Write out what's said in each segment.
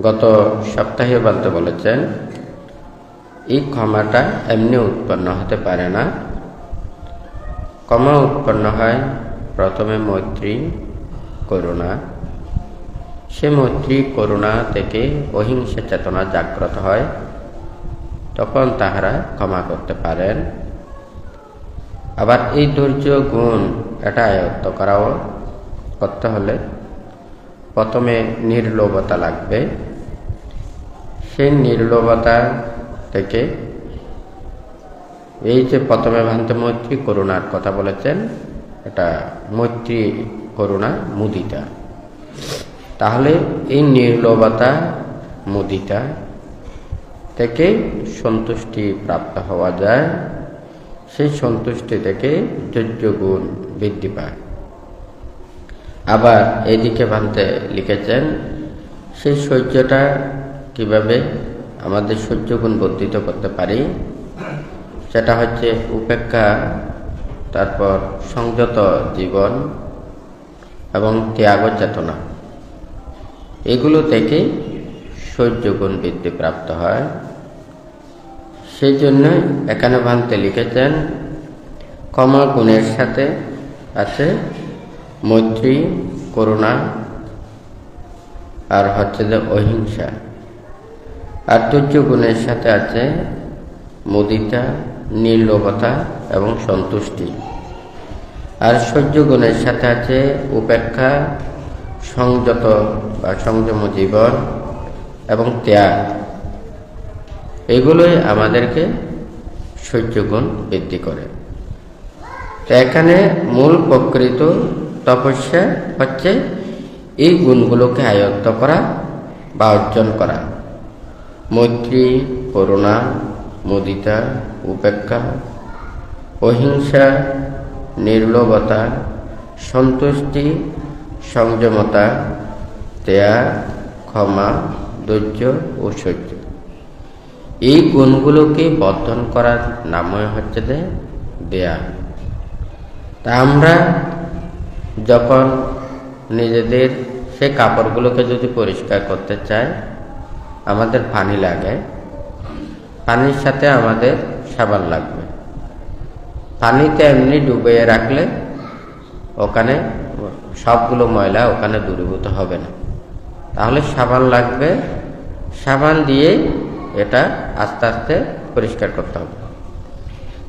গত সপ্তাহে বলতে বলেছেন এই ক্ষমাটা এমনি উৎপন্ন হতে পারে না। ক্ষমা উৎপন্ন হয় প্রথমে মৈত্রী করুণা, সে মৈত্রী করুণা থেকে অহিংসা চেতনা জাগ্রত হয়, তখন তাহারা ক্ষমা করতে পারেন। আবার এই ধৈর্য গুণ এটা আয়ত্ত করতে হলে প্রথমে নির্লোভতা লাগবে। সেই নির্লোভতা থেকে এই যে প্রথমে ভান্তে মৈত্রী করুণার কথা বলেছেন, এটা মৈত্রী করুণা মুদিতা। তাহলে এই নির্লোভতা মুদিতা থেকে সন্তুষ্টি প্রাপ্ত হওয়া যায়। সেই সন্তুষ্টি থেকে ধৈর্য গুণ বৃদ্ধি পায়। আবার এদিকে ভান্তে লিখেছেন সেই সহ্যটা কিভাবে আমাদের সহ্য গুণ বর্ধিত করতে পারি, সেটা হচ্ছে উপেক্ষা, তারপর সংযত জীবন এবং ত্যাগ চেতনা, এগুলো থেকে সহ্য গুণ বৃদ্ধি প্রাপ্ত হয়। সেই জন্য এখানে ভান্তে লিখেছেন ক্ষমা গুণের সাথে আছে মৈত্রী করুণা আর হচ্ছে যে অহিংসা, আর ধৈর্য গুণের সাথে আছে মুদিতা, নির্লোভতা এবং সন্তুষ্টি, আর সহ্য গুণের সাথে আছে উপেক্ষা, সংযত বা সংযম জীবন এবং ত্যাগ। এগুলোই আমাদেরকে সহ্য গুণ বৃদ্ধি করে। তো এখানে মূল প্রকৃত তপস্যা হচ্ছে এই গুণগুলোকে আয়ত্ত করা বা অর্জন করা। মৈত্রী, করুণা, মুদিতা, উপেক্ষা, অহিংসা, নির্লোভতা, সন্তুষ্টি, সংযমতা, ত্যাগ, ক্ষমা, ধৈর্য ও সহ্য, এই গুণগুলোকে বর্ধন করার নামই হচ্ছে যে দেয়া। তা আমরা যখন নিজেদের সে কাপড়গুলোকে যদি পরিষ্কার করতে চাই, আমাদের পানি লাগে, পানির সাথে আমাদের সাবান লাগবে। পানিতে এমনি ডুবিয়ে রাখলে ওখানে সবগুলো ময়লা ওখানে দূরীভূত হবে না, তাহলে সাবান লাগবে। সাবান দিয়ে এটা আস্তে আস্তে পরিষ্কার করতে হবে।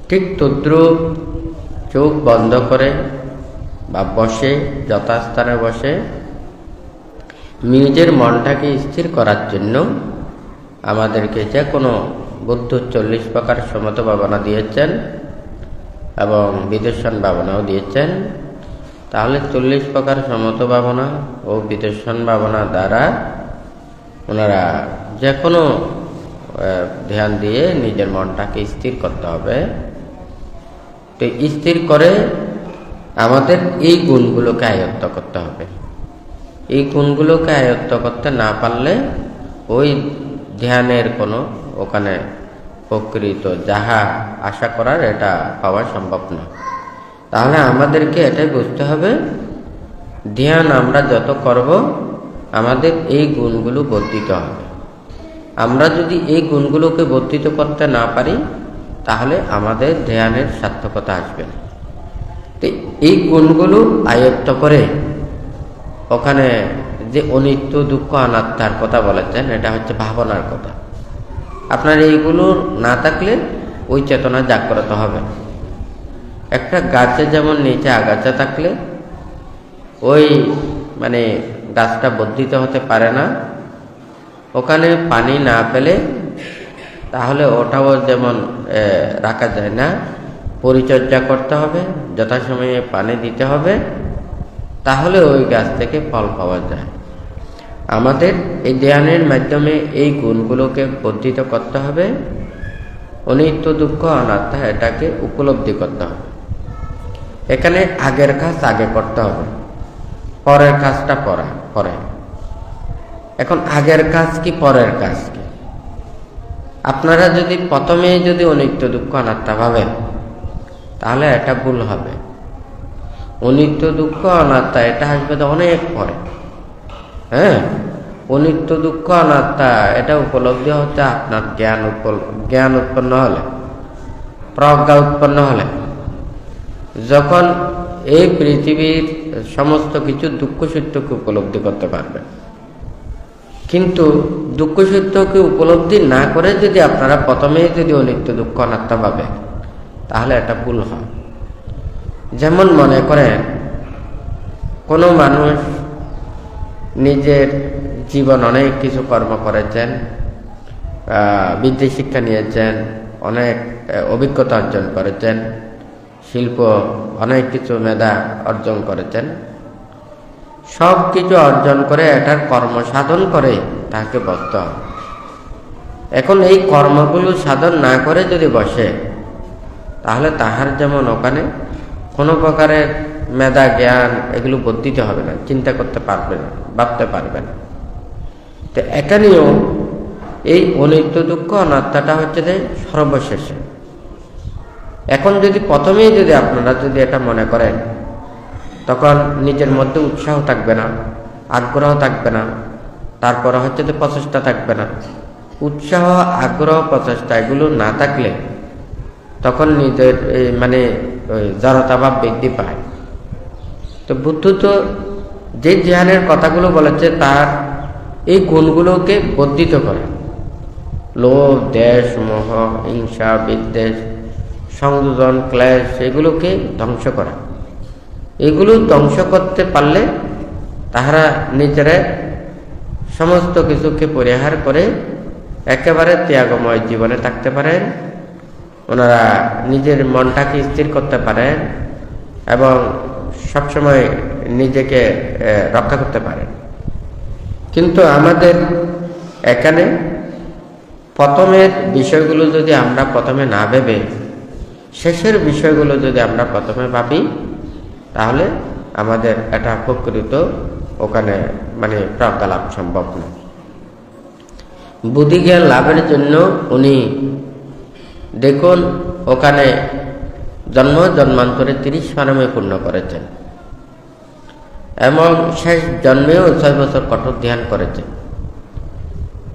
ঠিক তদ্রূপ চোখ বন্ধ করে বা বসে, যথাস্থানে বসে নিজের মনটাকে স্থির করার জন্য আমাদেরকে যে কোনো বুদ্ধ 40 প্রকার সমত ভাবনা দিয়েছেন এবং বিদর্শন ভাবনাও দিয়েছেন। তাহলে 40 প্রকার সমত ভাবনা ও বিদর্শন ভাবনা দ্বারা ওনারা যে কোনো ধ্যান দিয়ে নিজের মনটাকে স্থির করতে হবে। তো স্থির করে আমাদের এই গুণগুলোকে আয়ত্ত করতে হবে। এই গুণগুলোকে আয়ত্ত করতে না পারলে ওই ধ্যানের কোনো ওখানে প্রকৃত যাহা আশা করার এটা পাওয়া সম্ভব না। তাহলে আমাদেরকে এটাই বুঝতে হবে, ধ্যান আমরা যত করব আমাদের এই গুণগুলো বর্ধিত হবে। আমরা যদি এই গুণগুলোকে বর্ধিত করতে না পারি, তাহলে আমাদের ধ্যানের সার্থকতা আসবে না। তো এই গুণগুলো আয়ত্ত করে ওখানে যে অনিত্য, দুঃখ, অনাত্মার কথা বলেছেন, এটা হচ্ছে ভাবনার কথা। আপনার এইগুলো না থাকলে ওই চেতনা জাগ্রত হবে। একটা গাছে যেমন নিচে আগাছা থাকলে ওই গাছটা বর্ধিত হতে পারে না, ওখানে পানি না পেলে তাহলে ওটাও যেমন রাখা যায় না। পরিচর্যা করতে হবে, যথাসময়ে পানি দিতে হবে, তাহলে ওই গাছ থেকে ফল পাওয়া যায়। আমাদের এই ধ্যানের মাধ্যমে এই গুণগুলোকে বর্ধিত করতে হবে। অনিত্য, দুঃখ, অনাত্মা এটাকে উপলব্ধি করতে হবে। এখানে আগের কাজ আগে করতে হবে, পরের কাজটা পরে। এখন আগের কাজ কি, পরের কাজ কি? আপনারা যদি প্রথমে অনিত্য, দুঃখ, অনাত্মা ভাবেন, তাহলে এটা ভুল হবে। অনিত্য, দুঃখ, অনাত্মা এটা আসবে তো অনেক পরে। অনিত্য দুঃখ অনাত্মা এটা উপলব্ধি হচ্ছে আপনার জ্ঞান উৎপন্ন হলে, প্রজ্ঞা উৎপন্ন হলে, যখন এই পৃথিবীর সমস্ত কিছু দুঃখ সত্যকে উপলব্ধি করতে পারবেন। কিন্তু দুঃখ সত্যকে উপলব্ধি না করে যদি আপনারা প্রথমেই যদি অনিত্য দুঃখ অনাত্মা ভাবেন, তাহলে এটা ভুল হয়। যেমন মনে করেন কোনো মানুষ নিজের জীবন অনেক কিছু কর্ম করেছেন, বিদ্যা শিক্ষা নিয়েছেন, অনেক অভিজ্ঞতা অর্জন করেছেন, শিল্প অনেক কিছু মেধা অর্জন করেছেন, সব কিছু অর্জন করে এটার কর্ম সাধন করে তাকে বসতে হবে। এখন এই কর্মগুলো সাধন না করে যদি বসে, তাহলে তাহার যেমন ওখানে কোনো প্রকারের মেধা জ্ঞান এগুলো বর্ধিত হবে না, চিন্তা করতে পারবে না, ভাবতে পারবে না। তো এখানেও এই অনিত্য দুঃখ অনাত্মাটা হচ্ছে যে সর্বশেষে। এখন যদি প্রথমেই যদি আপনারা যদি এটা মনে করেন, তখন নিজের মধ্যে উৎসাহ থাকবে না, আগ্রহ থাকবে না, তারপরে হচ্ছে যে প্রচেষ্টা থাকবে না। উৎসাহ, আগ্রহ, প্রচেষ্টা এগুলো না থাকলে তখন নিজের মানে জড়তাভাব বৃদ্ধি পায়। তো বুদ্ধ তো যে ধ্যানের কথাগুলো বলেছে তার এই গুণগুলোকে বর্ধিত করে। লোভ, দেশ, মোহ, হিংসা, বিদ্বেষ, সংযোজন, ক্লেশ এগুলোকে ধ্বংস করা। এগুলো ধ্বংস করতে পারলে তাহারা নিজেরা সমস্ত কিছুকে পরিহার করে একেবারে ত্যাগময় জীবনে থাকতে পারেন। ওনারা নিজের মনটাকে স্থির করতে পারেন এবং সবসময় নিজেকে রক্ষা করতে পারেন। কিন্তু আমাদের এখানে প্রথমের বিষয়গুলো যদি আমরা প্রথমে না ভেবে শেষের বিষয়গুলো যদি আমরা প্রথমে ভাবি, তাহলে আমাদের এটা প্রকৃত ওখানে মানে প্রজ্ঞা লাভ সম্ভব না। বুদ্ধিজ্ঞান লাভের জন্য উনি দেখুন ওখানে জন্মান্তরে 30 পারমে পূর্ণ করেছেন এবং শেষ জন্মেও 6 বছর কঠোর ধ্যান করেছেন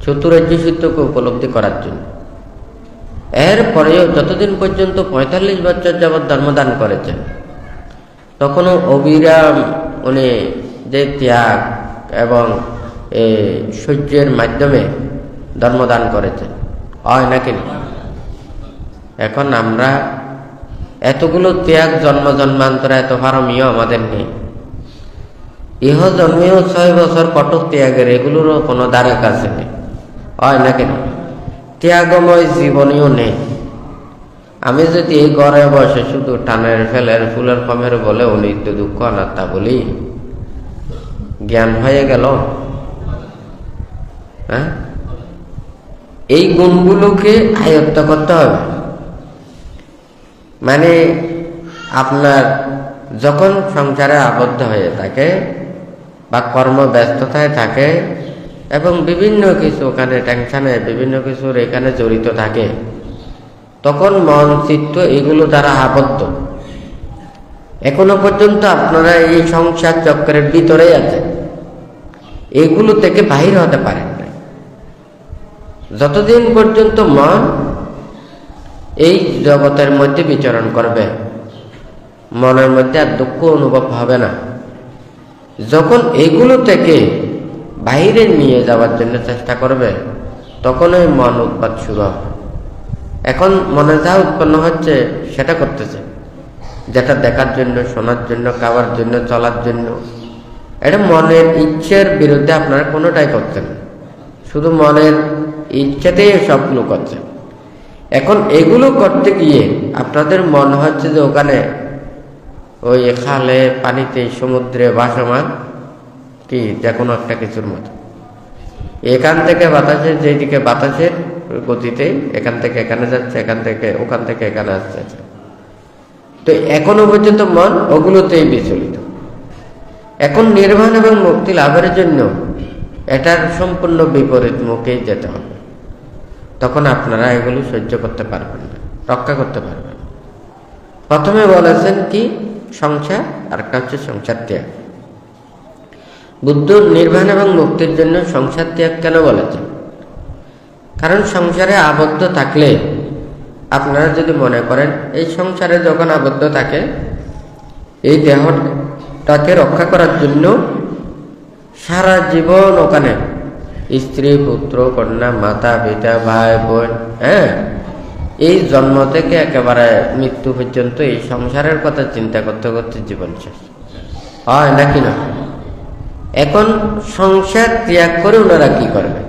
চতুরাজ্য সত্যকে উপলব্ধি করার জন্য। এরপরেও যতদিন পর্যন্ত 45 বছর যাবৎ ধর্মদান করেছেন, তখনও অবিরাম উনি যে ত্যাগ এবং সহ্যের মাধ্যমে ধর্মদান করেছেন, হয় নাকি না? এখন আমরা এতগুলো ত্যাগ জন্মান্তরে এত পারমীয় আমাদের নেই। ইহ জন্মেও 6 বছর কঠোর ত্যাগের এগুলোরও কোনো দ্বারে কাছে নেই, হয় নাকি না? ত্যাগময় জীবনেও নেই। আমি যদি এই ঘরে বসে শুধু টানের ফেলের ফুলের কমের বলে অনিত্য দুঃখ অনাত্মা বলি, জ্ঞান হয়ে গেল? হ্যাঁ, এই গুণগুলোকে আয়ত্ত করতে হবে। মানে আপনার যখন সংসারে আবদ্ধ হয়ে থাকে বা কর্মব্যস্ততায় থাকে এবং বিভিন্ন কিছু ওখানে টেনশনে বিভিন্ন কিছুর এখানে জড়িত থাকে, তখন মন চিত্ত এগুলো দ্বারা আবদ্ধ। এখনো পর্যন্ত আপনারা এই সংসার চক্রের ভিতরেই আছেন, এগুলো থেকে বাহির হতে পারেন না। যতদিন পর্যন্ত মন এই জগতের মধ্যে বিচরণ করবে, মনের মধ্যে আর দুঃখ অনুভব হবে না। যখন এগুলো থেকে বাইরে নিয়ে যাওয়ার জন্য চেষ্টা করবে, তখন ওই মন উৎপাত শুরু হবে। এখন মনে যা উৎপন্ন হচ্ছে সেটা করতেছে, যেটা দেখার জন্য, শোনার জন্য, খাওয়ার জন্য, চলার জন্য। এটা মনের ইচ্ছের বিরুদ্ধে আপনারা কোনোটাই করছেন, শুধু মনের ইচ্ছাতেই সবগুলো করছেন। এখন এগুলো করতে গিয়ে আপনাদের মন হচ্ছে যে ওখানে ওই খালে, পানিতে, সমুদ্রে ভাসমান কি যে কোনো একটা কিছুর মতো। এখান থেকে বাতাসের যেদিকে বাতাসের গতিতে এখান থেকে এখানে যাচ্ছে, এখান থেকে ওখান থেকে এখানে আসছে। তো এখনো পর্যন্ত মন ওগুলোতেই বিচলিত। এখন নির্বাণ এবং মুক্তি লাভের জন্য এটার সম্পূর্ণ বিপরীত মুখে যেতে হবে। তখন আপনারা এগুলো সহ্য করতে পারবেন না, রক্ষা করতে পারবেন না। প্রথমে বলেছেন কি সংসার, আর একটা হচ্ছে সংসার ত্যাগ। বুদ্ধ নির্বাণ এবং মুক্তির জন্য সংসার ত্যাগ কেন বলেছেন? কারণ সংসারে আবদ্ধ থাকলে, আপনারা যদি মনে করেন এই সংসারে যখন আবদ্ধ থাকে, এই দেহটাকে রক্ষা করার জন্য সারা জীবন ওখানে স্ত্রী, পুত্র, কন্যা, মাতা, পিতা, ভাই, বোন, এই জন্ম থেকে একেবারে মৃত্যু পর্যন্ত এই সংসারের কথা চিন্তা করতে করতে জীবন শেষ হয় নাকি না? এখন সংসার ত্যাগ করে ওনারা কি করবেন?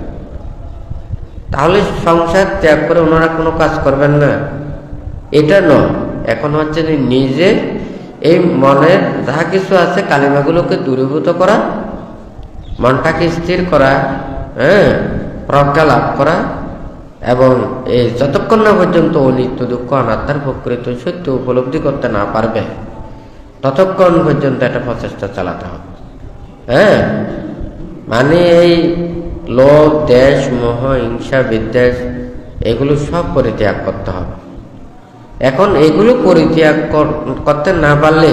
তাহলে সংসার ত্যাগ করে ওনারা কোনো কাজ করবেন না, এটা নয়। এখন হচ্ছে যে নিজে এই মনের যাহা কিছু আছে কালিমাগুলোকে দূরীভূত করা, মনটাকে স্থির করা, প্রজ্ঞা লাভ করা, এবং এই যতক্ষণ না পর্যন্ত অনিত্য দুঃখ অনাত্মার প্রকৃত সত্য উপলব্ধি করতে না পারবে, ততক্ষণ পর্যন্ত একটা প্রচেষ্টা চালাতে হবে। মানে এই লোভ, দেশ, মোহ, হিংসা, বিদ্বেষ, এগুলো সব পরিত্যাগ করতে হবে। এখন এগুলো পরিত্যাগ করতে না পারলে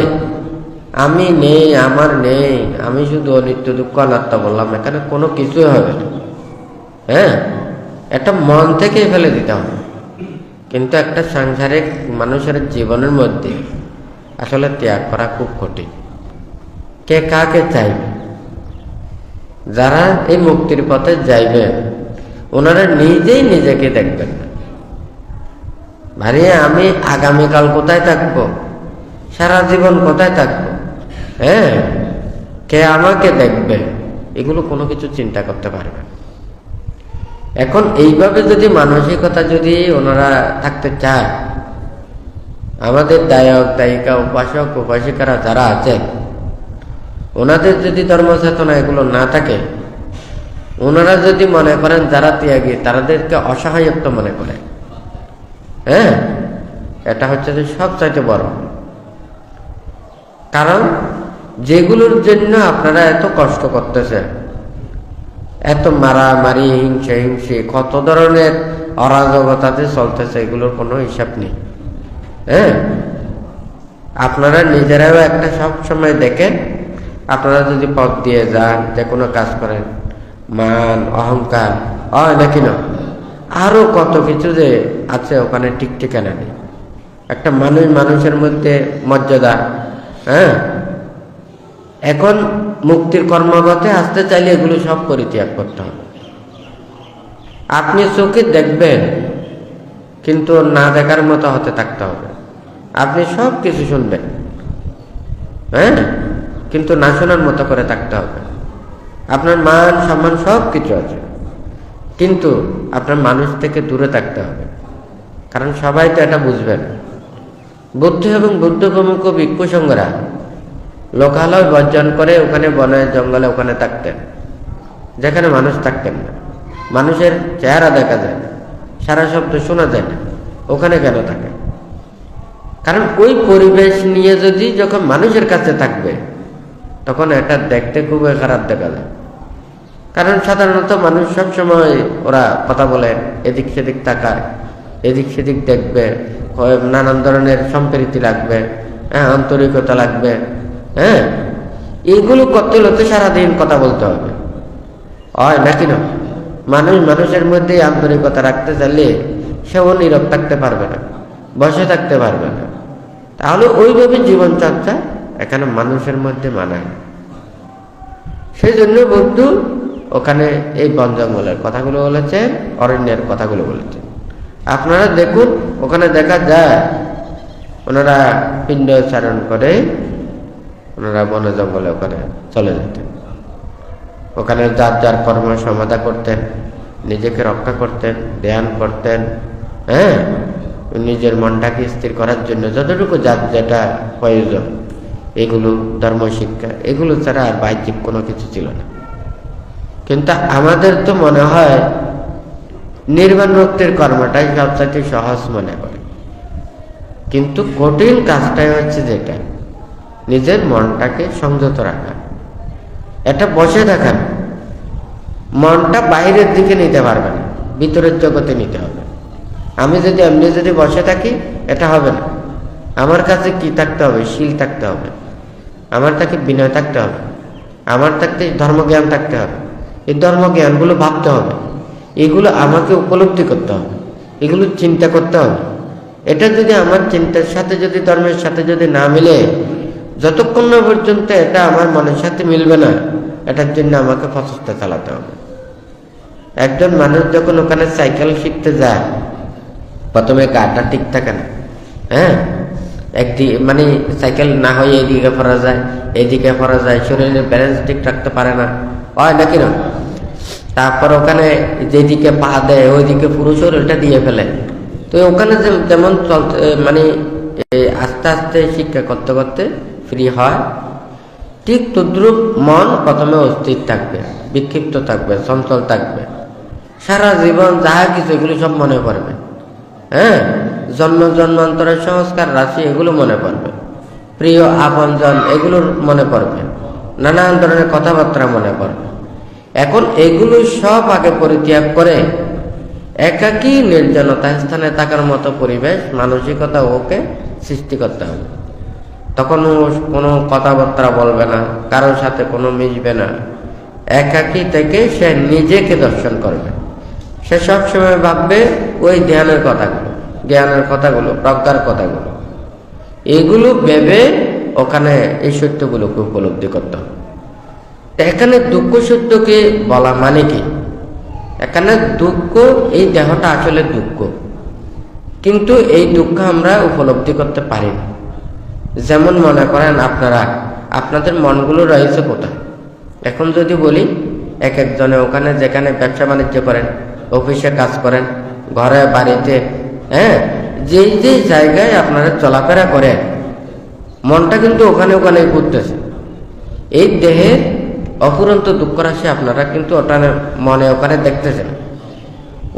আমি নেই, আমার নেই, আমি শুধু অনিত্য দুঃখ অনাত্মা বললাম, এখানে কোনো কিছুই হবে না। একটা মন থেকে ফেলে দিতে হবে। কিন্তু একটা সাংসারিক মানুষের জীবনের মধ্যে আসলে ত্যাগ করা খুব কঠিন। কে কাকে চাইবে? যারা এই মুক্তির পথে যাইবে ওনারা নিজেই নিজেকে দেখবেন না। ভারী আমি আগামীকাল কোথায় থাকবো, সারা জীবন কোথায় থাকবো, কে আমাকে দেখবে, এগুলো কোনো কিছু চিন্তা করতে পারবে না। এখন এইভাবে যদি মানসিকতা যদি ওনারা থাকতে চায়, আমাদের দায়ক, দায়িকা, উপাসক, উপাসিকারা যারা আছেন, ওনাদের যদি ধর্মচেতনা এগুলো না থাকে, ওনারা যদি মনে করেন যারা ত্যাগী তাদেরকে অসহায়ত্ব মনে করে, এটা হচ্ছে যে সবচাইতে বড়। কারণ যেগুলোর জন্য আপনারা এত কষ্ট করতেছেন, এত মারামারি, হিংসা, হিংসি, কত ধরনের অরাজকতাতে চলতেছে, এগুলোর কোনো হিসাব নেই। আপনারা নিজেরাও একটা সব সময় দেখেন, আপনারা যদি পথ দিয়ে যান, যে কোনো কাজ করেন, মান, অহংকার, নাকি না, আরো কত কিছু যে আছে ওখানে ঠিক ঠিকানা নেই। একটা মানুষের মধ্যে মর্যাদা। এখন মুক্তির কর্মপথে আসতে চাইলে এগুলো সব পরিত্যাগ করতে হবে। আপনি চোখে দেখবেন কিন্তু না দেখার মতো হতে থাকতে হবে। আপনি সব কিছু শুনবেন, কিন্তু না শোনার মতো করে থাকতে হবে। আপনার মান সম্মান সব কিছু আছে, কিন্তু আপনার মানুষ থেকে দূরে থাকতে হবে। কারণ সবাই তো এটা বুঝবেন। বুদ্ধ এবং বুদ্ধ প্রমুখ ভিক্ষু সংঘরা লোকালয় বর্জন করে ওখানে বনে জঙ্গলে ওখানে থাকতেন, যেখানে মানুষ থাকতেন না, মানুষের চেহারা দেখা যায় না, সারা শব্দ শোনা যায় না, ওখানে কেন থাকে? কারণ ওই পরিবেশ নিয়ে যদি যখন মানুষের কাছে থাকবে, তখন এটা দেখতে খুবই খারাপ দেখা যায়। কারণ সাধারণত মানুষ সবসময় ওরা কথা বলে, এদিক সেদিক তাকায়, এদিক সেদিক দেখবে, নানান ধরনের সম্প্রীতি লাগবে, আন্তরিকতা লাগবে, এইগুলো করতে হলে সারাদিন কথা বলতে হবে, নাকি না? মানুষের মধ্যে আন্তরিকতা রাখতে চাইলে সেও নীরব থাকতে পারবে না, বসে থাকতে পারবে না। তাহলে ওইভাবে জীবন চর্চা এখানে মানুষের মধ্যে মানায়। সেই জন্য বুদ্ধ ওখানে এই বন জঙ্গলের কথাগুলো বলেছেন, অরণ্যের কথাগুলো বলেছেন। আপনারা দেখুন, ওখানে দেখা যায় ওনারা পিণ্ড চারণ করে ওনারা বন জঙ্গলে ওখানে চলে যেতেন। ওখানে যার যার কর্ম সমাধা করতেন, নিজেকে রক্ষা করতেন, ধ্যান করতেন, নিজের মনটাকে স্থির করার জন্য যতটুকু যার যেটা প্রয়োজন, এগুলো ধর্ম শিক্ষা, এগুলো ছাড়া আর বাহ্যিক কোনো কিছু ছিল না। কিন্তু আমাদের তো মনে হয় নির্বাণ মুক্তির কর্মটাই সবচাইতে সহজ মনে করে, কিন্তু কঠিন কাজটাই হচ্ছে যেটা নিজের মনটাকে সংযত রাখা, এটা বসে থাকা। মনটা বাইরের দিকে নিতে পারবে না, ভিতরের জগতে নিতে হবে। আমি যদি এমনি যদি বসে থাকি, এটা হবে না। আমার কাছে কি থাকতে হবে? শীল থাকতে হবে, আমার কাছে বিনয় থাকতে হবে, আমার থাকতে ধর্মজ্ঞান থাকতে হবে। এই ধর্মজ্ঞানগুলো ভাবতে হবে, এগুলো আমাকে উপলব্ধি করতে হবে, এগুলো চিন্তা করতে হবে। এটা যদি আমার চিন্তার সাথে যদি ধর্মের সাথে যদি না মিলে, যতক্ষণ না পর্যন্ত এটা আমার মনের সাথে মিলবে না, এটার জন্য আমাকে প্রচেষ্টা চালাতে হবে। একজন মানুষ যখন ওখানে সাইকেল শিখতে যায়, প্রথমে গাটা ঠিক থাকে না, হ্যাঁ, মানে সাইকেল না হয়ে এদিকে পড়া যায়, এদিকে পড়া যায়, শরীরের ব্যালেন্স ঠিক রাখতে পারে না, হয় নাকি না? তারপর ওখানে যেদিকে পা দেয় ওইদিকে পুরো শরীরটা দিয়ে ফেলে। তো ওখানে যেমন চলতে মানে আস্তে আস্তে শিক্ষা করতে করতে ফ্রি হয়, ঠিক তদ্রুপ মন প্রথমে অস্থির থাকবে, বিক্ষিপ্ত থাকবে, চঞ্চল থাকবে, সারা জীবন যাহা কিছু এগুলো সব মনে পড়বে। হ্যাঁ, জন্ম জন্মান্তরের সংস্কার রাশি এগুলো মনে পড়বে, প্রিয় আপনজন এগুলোর মনে পড়বে, নানান ধরনের কথাবার্তা মনে পড়বে। এখন এগুলো সব আগে পরিত্যাগ করে একাকী নির্জনতা স্থানে থাকার মতো পরিবেশ মানসিকতা ওকে সৃষ্টি করতে হবে। তখন ও কোনো কথাবার্তা বলবে না, কারোর সাথে কোনো মিশবে না, একাকী থেকে সে নিজেকে দর্শন করবে। সে সবসময় ভাববে ওই ধ্যানের কথাগুলো, জ্ঞানের কথাগুলো, প্রজ্ঞার কথাগুলো, এগুলো ভেবে ওখানে এই সত্যগুলোকে উপলব্ধি করতে হবে। এখানে দুঃখ সত্যকে বলা মানে কি? এখানে দুঃখ, এই দেহটা আসলে দুঃখ, কিন্তু এই দুঃখ আমরা উপলব্ধি করতে পারি না। যেমন মনে করেন আপনাদের মনগুলো রয়েছে কোথায়? এখন যদি বলি, এক একজনে ওখানে যেখানে ব্যবসা বাণিজ্য করেন, অফিসে কাজ করেন, ঘরে বাড়িতে, হ্যাঁ, যেই যেই জায়গায় আপনারা চলাফেরা করেন, মনটা কিন্তু ওখানে ওখানে ঘুরতেছে। এই দেহের অফুরন্ত দুঃখ রাশি আপনারা কিন্তু ওটা মনে ওখানে দেখতেছেন।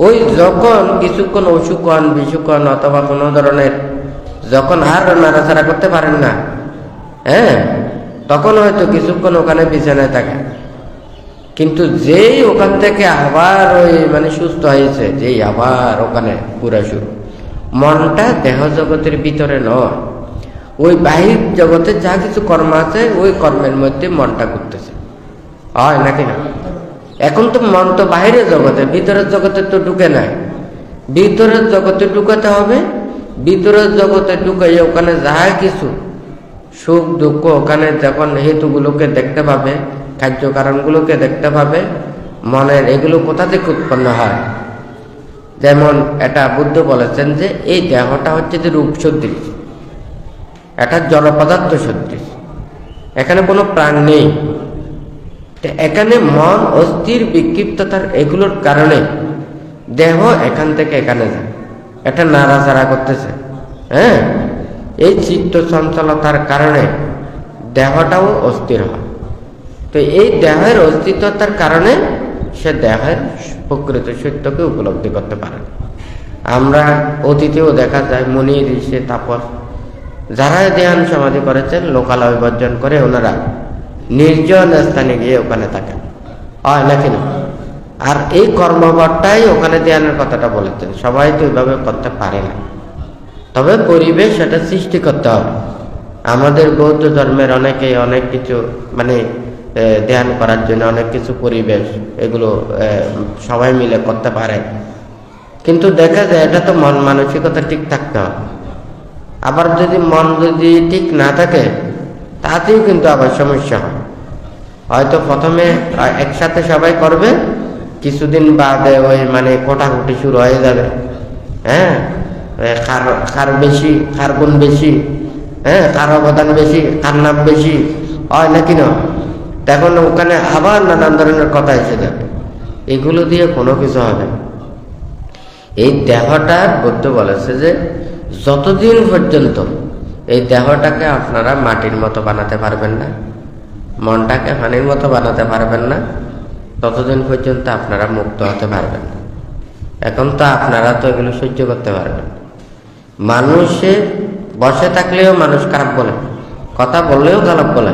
ওই যখন কিছুক্ষণ অসুখ হন, বিসুখ হন, অথবা কোনো ধরনের যখন আর নাড়াচাড়া করতে পারেন না, হ্যাঁ, তখন হয়তো কিছুক্ষণ ওখানে বিছানায় থাকে। কিন্তু যেই ওখান থেকে আবার ওই মানে সুস্থ হয়েছে, যেই আবার ওখানে পুরা শুরু, মনটা দেহ জগতের ভিতরে নয়, ওই বাহির জগতে যা কিছু কর্ম আছে ওই কর্মের মধ্যে মনটা ঘুরতেছে, হয় নাকি না? এখন তো মন তো বাহিরের জগতে, ভিতরের জগতে তো ঢুকে নাই। ভিতরের জগতে ঢুকাতে হবে, ভিতরের জগতে ঢুকাই ওখানে যাহা কিছু সুখ দুঃখ, ওখানে যখন হেতুগুলোকে দেখতে পাবে, কার্য কারণগুলোকে দেখতে পাবে, মনের এগুলো কোথা থেকে উৎপন্ন হয়। যেমন এটা বুদ্ধ বলেছেন যে এই দেহটা হচ্ছে যে রূপ সদৃশ, এটা জড় পদার্থ সদৃশ, এখানে কোনো প্রাণ নেই। এখানে মন অস্থির বিক্ষিপ্ততার এগুলোর কারণে দেহ এখান থেকে এখানে যায়, এটা নাড়াচাড়া করতেছে। হ্যাঁ, এই চিত্ত চঞ্চলতার কারণে দেহটাও অস্থির হয়। তো এই দেহের অস্তিত্বতার কারণে সে দেহের প্রকৃত সত্যকে উপলব্ধি করতে পারে। আমরা অতীতেও দেখা যায় মুনি ঋষি তাপস যারা ধ্যান সমাধি করেছেন, লোকালয় বর্জন করে ওনারা নির্জন স্থানে গিয়ে ওখানে থাকেন, হয় নাকি না? আর এই কর্মবরটাই ওখানে ধ্যানের কথাটা বলেছেন। সবাই তো ওইভাবে করতে পারে না, তবে পরিবেশ সেটা সৃষ্টি করতে হবে। আমাদের বৌদ্ধ ধর্মের অনেকেই অনেক কিছু মানে ধ্যান করার জন্য অনেক কিছু পরিবেশ এগুলো সবাই মিলে করতে পারে, কিন্তু দেখা যায় এটা তো মন মানসিকতা ঠিক থাকতে হবে। আবার যদি মন যদি ঠিক না থাকে তাতেও কিন্তু আবার সমস্যা হয়। হয়তো প্রথমে একসাথে সবাই করবে, কিছুদিন বাদে ওই মানে কোটাকুটি শুরু হয়ে যাবে। হ্যাঁ, খার বেশি, খার গুণ বেশি, হ্যাঁ, কার অবদান বেশি, কার নাম বেশি, হয় নাকি না? তখন ওখানে আবার নানান ধরনের কথা এসে যাবে, এগুলো দিয়ে কোনো কিছু হবে। এই দেহটা বুদ্ধ বলেছে যে যতদিন পর্যন্ত এই দেহটাকে আপনারা মাটির মতো বানাতে পারবেন না, মনটাকে পানির মতো বানাতে পারবেন না, ততদিন পর্যন্ত আপনারা মুক্ত হতে পারবেন না। এখন তো আপনারা তো এগুলো সহ্য করতে পারবেন। মানুষে বসে থাকলেও মানুষ খারাপ বলে, কথা বললেও খারাপ বলে,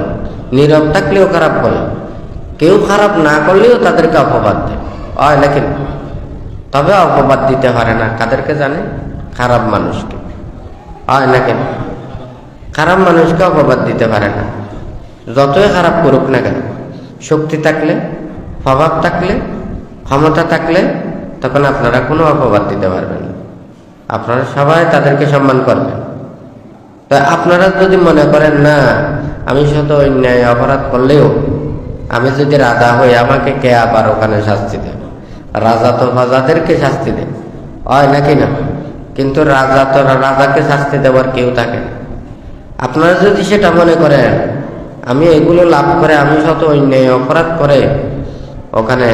নীরব থাকলেও খারাপ বলে, কেউ খারাপ না করলেও তাদেরকে অপবাদ দেয়, হয় নাকি? তবে অপবাদ দিতে পারে না কাদেরকে জানে? খারাপ মানুষকে, হয় নাকি? খারাপ মানুষকে অপবাদ দিতে পারে না, যতই খারাপ করুক না কেন। শক্তি থাকলে, প্রভাব থাকলে, ক্ষমতা থাকলে তখন আপনারা কোনো অপবাদ দিতে পারবেন না। আপনারা সবাই তাদেরকে সম্মান করবেন। তো আপনারা যদি মনে করেন না, আমি শত অন্যায় অপরাধ করলেও আমি যদি রাজা হই, আমাকে কে আবার ওখানে শাস্তি দেবে? রাজা তো প্রজাদেরকে শাস্তি দেবে, হয় নাকি না? কিন্তু রাজা তো রাজাকে শাস্তি দেওয়ার কেউ থাকে না। আপনারা যদি সেটা মনে করেন, আমি এগুলো লাভ করে, আমি শত অন্যায় অপরাধ করে ওখানে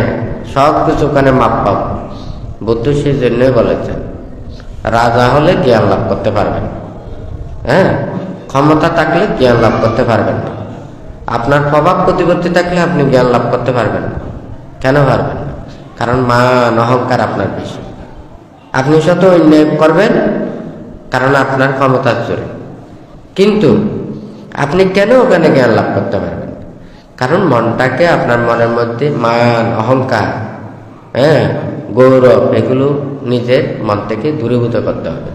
সব কিছু ওখানে মাপ পাব, বুদ্ধ সেই জন্যই বলেছেন রাজা হলে জ্ঞান লাভ করতে পারবেন, হ্যাঁ, ক্ষমতা থাকলে জ্ঞান লাভ করতে পারবেন না। আপনার প্রভাব প্রতিপত্তি থাকলে আপনি জ্ঞান লাভ করতে পারবেন না। কেন পারবেন না? কারণ মান অহংকার আপনার বেশি। আপনি শত অন্যায় করবেন কারণ আপনার ক্ষমতার জোরে, কিন্তু আপনি কেন ওখানে জ্ঞান লাভ করতে পারবেন? কারণ মনটাকে, আপনার মনের মধ্যে মান অহংকার, হ্যাঁ, গৌরব, এগুলো নিজের মন থেকে দূরীভূত করতে হবে।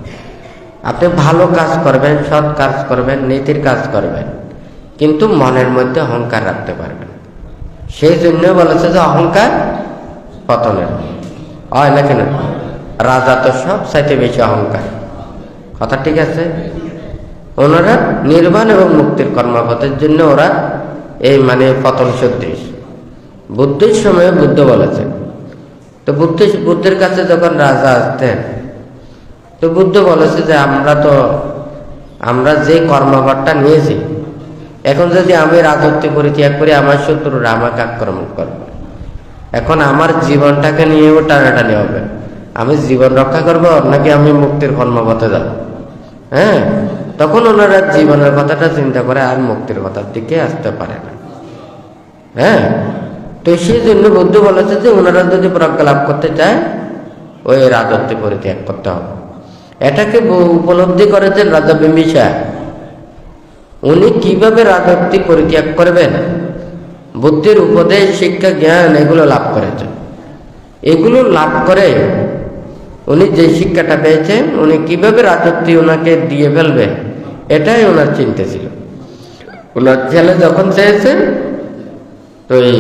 আপনি ভালো কাজ করবেন, সৎ কাজ করবেন, নীতির কাজ করবেন, কিন্তু মনের মধ্যে অহংকার রাখতে পারবেন। সেই জন্য বলেছে যে অহংকার পতনের, হয় নাকি না? রাজা তো সব চাইতে বেশি অহংকার, কথা ঠিক আছে? ওনারা নির্বাণ এবং মুক্তির কর্মপথের জন্য ওরা এই মানে পতন সদৃশ। বুদ্ধের সময়ে বুদ্ধ বলেছেন, তো বুদ্ধের কাছে যখন রাজা আসতেন, তো বুদ্ধ বলেছে যে আমরা যে কর্মভারটা নিয়েছি, এখন যদি আমি রাজত্ব পরিত্যাগ করি, আমার শত্রুরা আমাকে আক্রমণ করবে। এখন আমার জীবনটাকে নিয়েও টানাটানি হবে, আমি জীবন রক্ষা করব নাকি আমি মুক্তির কর্মপথে যাব? হ্যাঁ, তখন ওনারা জীবনের কথাটা চিন্তা করে আর মুক্তির কথার দিকে আসতে পারে না। হ্যাঁ, তো সেই জন্য বুদ্ধ বলেছে যে ওনারা যদি প্রজ্ঞা লাভ করতে চায়, ওই রাজত্ব পরিত্যাগ করতে হবে। এটাকে উপলব্ধি করেছেন রাজা বিম্বিসার। উনি কিভাবে রাজত্ব পরিত্যাগ করবেন, বুদ্ধির উপদেশ, শিক্ষা, জ্ঞান এগুলো লাভ করেছেন। এগুলো লাভ করে উনি যে শিক্ষাটা পেয়েছেন, উনি কিভাবে রাজত্ব ওনাকে দিয়ে ফেলবে, এটাই ওনার চিন্তা ছিল। ওনার ছেলে যখন চেয়েছেন, তো এই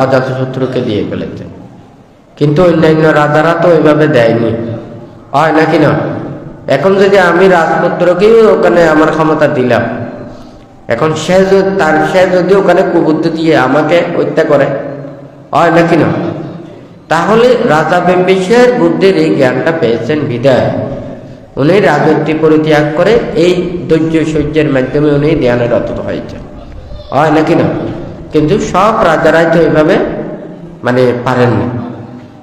অজাতশত্রুকে দিয়ে ফেলেছেন, কিন্তু অন্যান্য রাজারা তো ওইভাবে দেয়নি, হয় নাকি না? এখন যদি আমি রাজপুত্রকেই ওখানে আমার ক্ষমতা দিলাম, এখন সে যদি ওখানে কুবুদ্ধি দিয়ে আমাকে হত্যা করে, হয় নাকি না? তাহলে রাজা বিম্বিসার বুদ্ধির এই জ্ঞানটা পেয়েছেন বিদায় উনি রাজত্ব পরিত্যাগ করে এই ধৈর্য সহ্যের মাধ্যমে উনি ধ্যানে রত হয়েছেন, হয় নাকি না? কিন্তু সব রাজারাই তো এইভাবে মানে পারেননি।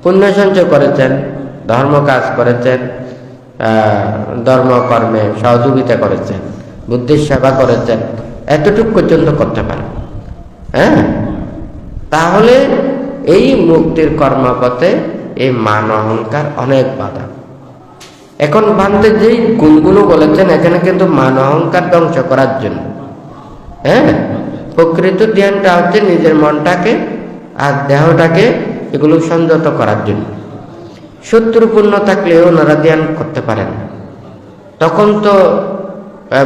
পুণ্য সঞ্চয় করেছেন, ধর্ম কাজ করেছেন, ধর্মকর্মে সহযোগিতা করেছেন, বুদ্ধির সেবা করেছেন, এতটুকু পর্যন্ত করতে পারেন। হ্যাঁ, তাহলে এই মুক্তির কর্মপথে এই মান অহংকার অনেক বাধা। এখন ভান্তে যেই গুণগুলো বলেছেন, এখানে কিন্তু মান অহংকার ধ্বংস করার জন্য। হ্যাঁ, প্রকৃত ধ্যানটা হচ্ছে নিজের মনটাকে আর দেহটাকে এগুলো সংযত করার জন্য। শত্রুপূর্ণ থাকলেও ওনারা ধ্যান করতে পারেন না। তখন তো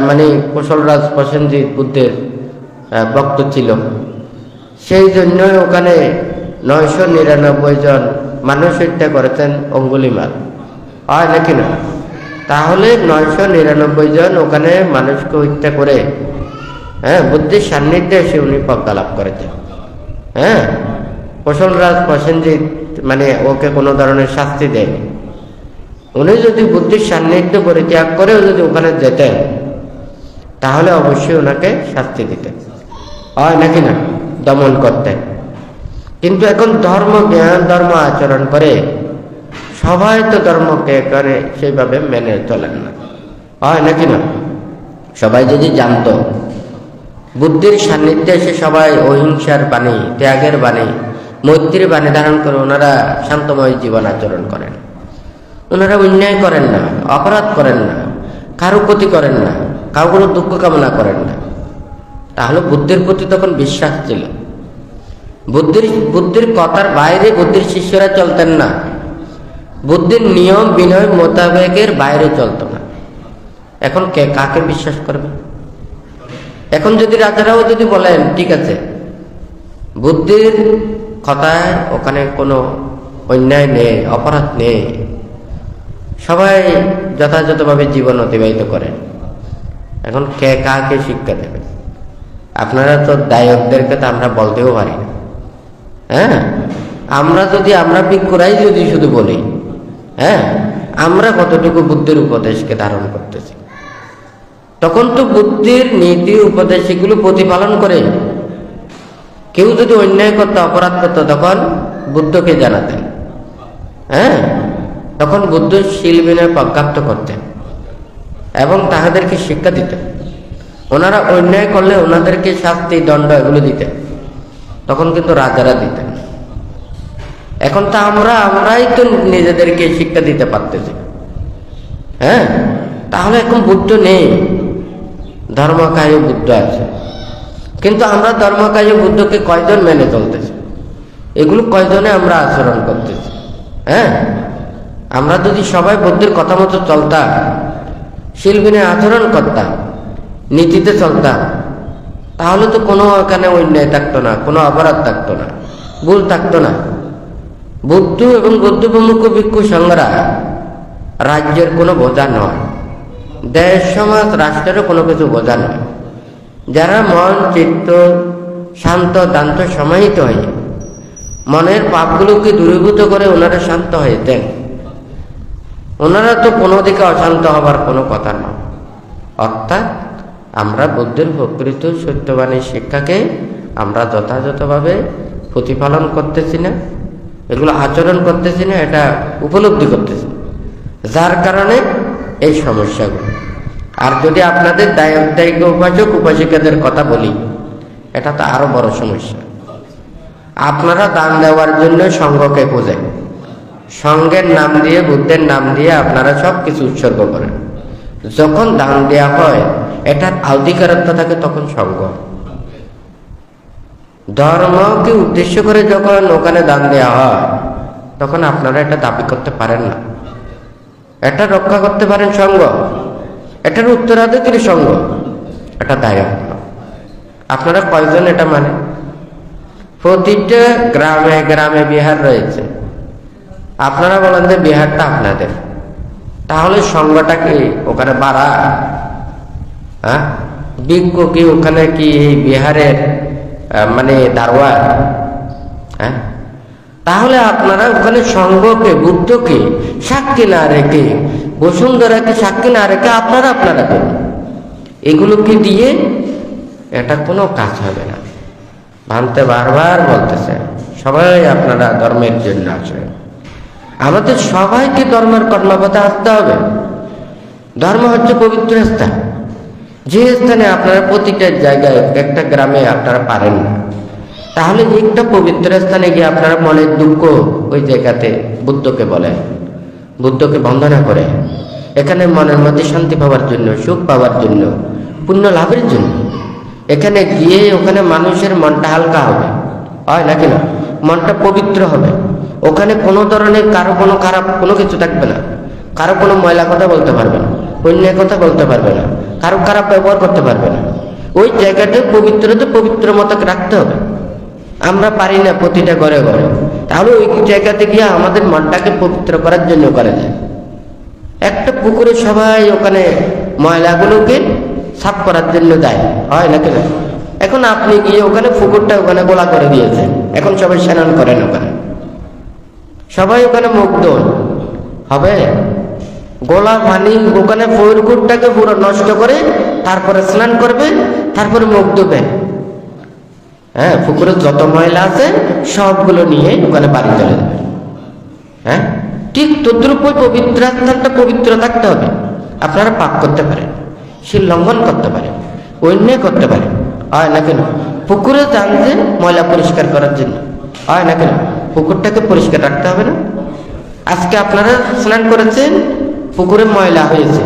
মানে কুশলরাজ প্রসেনজিৎ বুদ্ধের ভক্ত ছিল, সেই জন্যই ওখানে 999 জন মানুষ হত্যা করেছেন অঙ্গুলিমাল, হয় নাকি না? তাহলে 999 জন ওখানে মানুষকে হত্যা করে, হ্যাঁ, বুদ্ধির সান্নিধ্যে এসে উনি প্রজ্ঞা লাভ করেছেন। হ্যাঁ, কুশলরাজ প্রসেনজিৎ মানে ওকে কোনো ধরনের শাস্তি দেয়নি। উনি যদি বুদ্ধির সান্নিধ্য পরিত্যাগ করেও যদি ওখানে যেতেন, তাহলে অবশ্যই ওনাকে শাস্তি দিতেন, হয় নাকি না? দমন করতেন। কিন্তু এখন ধর্ম জ্ঞান, ধর্ম আচরণ করে সবাই তো ধর্মকে করে সেইভাবে মেনে চলেন না, হয় নাকি না? সবাই যদি জানতো বুদ্ধির সান্নিধ্যে এসে সবাই অহিংসার বাণী, ত্যাগের বাণী, মৈত্রীর বাণী ধারণ করে ওনারা শান্তময় জীবন আচরণ করেন, ওনারা অন্যায় করেন না, অপরাধ করেন না, কারো ক্ষতি করেন না, কারো দুঃখ কামনা করেন না, তাহলে বুদ্ধির প্রতি তখন বিশ্বাস ছিল। বুদ্ধির কথার বাইরে বুদ্ধির শিষ্যরা চলতেন না, বুদ্ধির নিয়ম বিনয় মোতাবেকের বাইরে চলত না। এখন কাকে বিশ্বাস করবে? এখন যদি রাজারাও যদি বলেন ঠিক আছে বুদ্ধির কথায় ওখানে কোনো অন্যায় নেই, অপরাধ নেই, সবাই যথাযথভাবে জীবন অতিবাহিত করেন। এখন কে কাকে শিক্ষা দেবে? আপনারা তো দায়কদেরকে তো আমরা বলতেও পারি না। হ্যাঁ, আমরা ভিক্ষুরাই যদি শুধু বলি, হ্যাঁ, আমরা কতটুকু বুদ্ধির উপদেশকে ধারণ করতেছি? তখন তো বুদ্ধির নীতি উপদেশ এগুলো প্রতিপালন করে। কেউ যদি অন্যায় করতো, অপরাধ করতো, তখন বুদ্ধকে জানাতেন। হ্যাঁ, তখন বুদ্ধ শিলবিনে প্রজ্ঞাপ্ত করতেন এবং তাহাদেরকে শিক্ষা দিতেন। ওনারা অন্যায় করলে ওনাদেরকে শাস্তি, দণ্ড এগুলো দিতেন, তখন কিন্তু রাজারা দিতেন। এখন তো আমরাই তো নিজেদেরকে শিক্ষা দিতে পারতেছি। হ্যাঁ, তাহলে এখন বুদ্ধ নেই, ধর্মকায় বুদ্ধ আছে। কিন্তু আমরা ধর্মকায় বুদ্ধকে কয়জন মেনে চলতেছি? এগুলো কয়জনে আমরা আচরণ করতেছি? হ্যাঁ, আমরা যদি সবাই বুদ্ধের কথা মতো চলতাম, শিলবিনে আচরণ করতাম, নীতিতে চলতাম, তাহলে তো কোনো এখানে অন্যায় থাকতো না, কোনো অপরাধ থাকতো না, ভুল থাকতো না। বুদ্ধ এবং বুদ্ধ প্রমুখ ভিক্ষু সংঘরা রাজ্যের কোনো বোঝা নয়, দেশ সমাজ রাষ্ট্রেরও কোনো কিছু বোঝা নয়। যারা মন চিত্ত শান্ত দান্ত সমাহিত হয়, মনের পাপগুলোকে দূরীভূত করে ওনারা শান্ত হয়ে দেন। ওনারা তো কোনো দিকে অশান্ত হবার কোনো কথা নয়। অর্থাৎ আমরা বুদ্ধের প্রকৃত সত্যবাণীর শিক্ষাকে আমরা যথাযথভাবে প্রতিপালন করতেছি না, এগুলো আচরণ করতেছি না, এটা উপলব্ধি করতেছি, যার কারণে এই সমস্যাগুলো। আর যদি আপনাদের দায়িত্ব উপাসক উপাসিকাদের কথা বলি, এটা তো আরো বড় সমস্যা। আপনারা দান দেওয়ার জন্য সংঘকে বোঝেন, সংঘের নাম দিয়ে, বুদ্ধের নাম দিয়ে আপনারা সব কিছু উৎসর্গ করেন। যখন দান দেওয়া হয়, এটার আধিকারত্ব থাকে তখন সংঘ। ধর্মকে উদ্দেশ্য করে যখন ওখানে দান দেওয়া হয়, তখন আপনারা এটা দাবি করতে পারেন না। এটা রক্ষা করতে পারেন সংঘ, এটার উত্তরাধিকারী সংঘ, এটা দায়িত্ব। আপনারা কয়জন এটা মানে? প্রতিটা গ্রামে গ্রামে বিহার রয়েছে। আপনারা বলেন যে বিহারটা আপনাদের, তাহলে সংঘটা কি ওখানে বাড়া? হ্যাঁ, বিজ্ঞ কি ওখানে কি বিহারের মানে দারোয়ার? হ্যাঁ, তাহলে আপনারা ওখানে সংঘকে, বুদ্ধকে সাক্ষী না রেখে, বসুন্ধরাকে সাক্ষী না রেখে আপনারা করুন। এগুলোকে দিয়ে এটা কোনো কাজ হবে না। ভাবতে বারবার বলতেছে সবাই আপনারা ধর্মের জন্য আসেন। আমাদের সবাইকে ধর্মের কর্মপথে আসতে হবে। ধর্ম হচ্ছে পবিত্র স্থান, যে স্থানে আপনারা প্রতিটা জায়গায় একটা গ্রামে আপনারা পারেন না, তাহলে একটা পবিত্র স্থানে গিয়ে আপনারা মনের দুঃখ ওই জায়গাতে বুদ্ধকে বলেন, বুদ্ধকে বন্দনা করে, এখানে মনের মধ্যে শান্তি পাওয়ার জন্য, সুখ পাওয়ার জন্য, পুণ্য লাভের জন্য। এখানে গিয়ে ওখানে মানুষের মনটা হালকা হবে, হয় নাকি না? মনটা পবিত্র হবে। ওখানে কোনো ধরনের কারো কোনো খারাপ কোনো কিছু থাকবে না, কারো কোনো ময়লা কথা বলতে পারবে না, অন্যায় কথা বলতে পারবে না, কারো খারাপ ব্যবহার করতে পারবে না। ওই জায়গাটা পবিত্র মতো রাখতে হবে। আমরা পারি না প্রতিটা ঘরে ঘরে, তাহলে ওই জায়গাতে গিয়ে আমাদের মনটাকে পবিত্র করার জন্য করা যায়। একটা পুকুরে সবাই ওখানে ময়লাগুলোকে সাফ করার জন্য যায়, হয় নাকি না? এখন আপনি গিয়ে ওখানে পুকুরটা ওখানে গোলা করে দিয়েছেন, এখন সবাই স্নান করেন ওখানে, সবাই ওখানে মুগ্ধ হবে। গোলা পানি ওখানে পুকুরটাকে পুরো নষ্ট করে তারপরে স্নান করবে, তারপরে মুখ ধুবে। হ্যাঁ, পুকুরে যত ময়লা আছে সবগুলো নিয়ে ওখানে বাড়ি চলে যাবে। হ্যাঁ, ঠিক তদ্রুপ পবিত্র স্থানটা পবিত্র থাকতে হবে। আপনারা পাপ করতে পারেন, সীল লঙ্ঘন করতে পারেন, অন্যায় করতে পারেন, হয় না কেন? পুকুরে টানতে ময়লা পরিষ্কার করার জন্য, হয় না কেন? পুকুরটাকে পরিষ্কার রাখতে হবে না? আজকে আপনারা স্নান করেছেন, পুকুরে ময়লা হয়েছে,